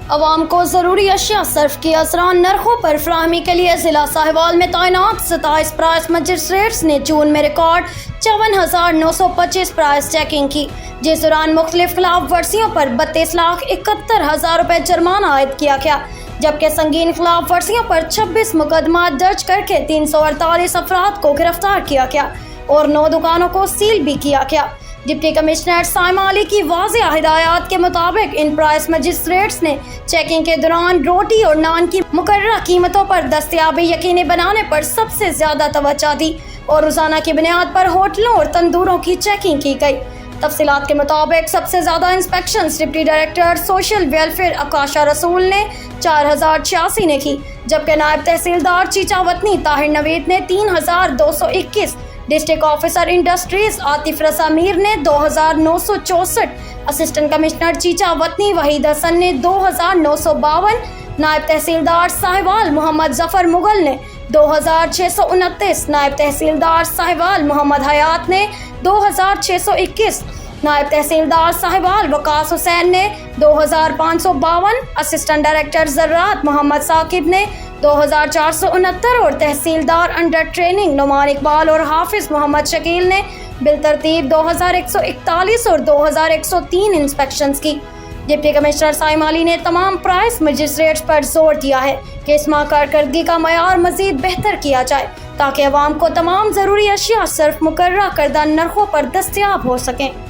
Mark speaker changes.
Speaker 1: عوام کو ضروری اشیاء صرف کی اسران نرخوں پر فراہمی کے لیے ضلع ساہیوال میں تعینات 27 پرائس مجسٹریٹس نے جون میں ریکارڈ 54,925 پرائس چیکنگ کی، جس دوران مختلف خلاف ورزیوں پر 32,71,000 روپے جرمانہ عائد کیا گیا، جبکہ سنگین خلاف ورزیوں پر 26 مقدمات درج کر کے 348 افراد کو گرفتار کیا گیا اور 9 دکانوں کو سیل بھی کیا گیا۔ ڈپٹی کمشنر سائمہ علی کی واضح ہدایات کے مطابق ان پرائس مجسٹریٹس نے چیکنگ کے دوران روٹی اور نان کی مقررہ قیمتوں پر دستیابی یقینی بنانے پر سب سے زیادہ توجہ دی اور روزانہ کی بنیاد پر ہوٹلوں اور تندوروں کی چیکنگ کی گئی۔ تفصیلات کے مطابق سب سے زیادہ inspections deputy director social welfare Akasha Rasool نے 4,086 نے کی، جبکہ نائب تحصیلدار چیچا وطنی طاہر نوید نے 3,221، ڈسٹرکٹ آفیسر انڈسٹریز عاطف رضا میر نے 2,964، اسسٹنٹ کمشنر چیچا وطنی وحید حسن نے 2,952، نائب تحصیلدار ساہیوال محمد ظفر مغل نے 2,629، نائب تحصیلدار ساہیوال محمد حیات نے 2,621، نائب تحصیلدار ساہیوال وقاص حسین نے 2,552، اسسٹنٹ ڈائریکٹر زراعت محمد ثاقب نے 2,469 اور تحصیلدار انڈر ٹریننگ نعمان اقبال اور حافظ محمد شکیل نے بالترتیب 2,141 اور 2,103 انسپیکشنز کی۔ ڈپٹی کمشنر سائمہ علی نے تمام پرائس مجسٹریٹس پر زور دیا ہے کہ اس ماہ کارکردگی کا معیار مزید بہتر کیا جائے تاکہ عوام کو تمام ضروری اشیاء صرف مقررہ کردہ نرخوں پر دستیاب ہو سکیں۔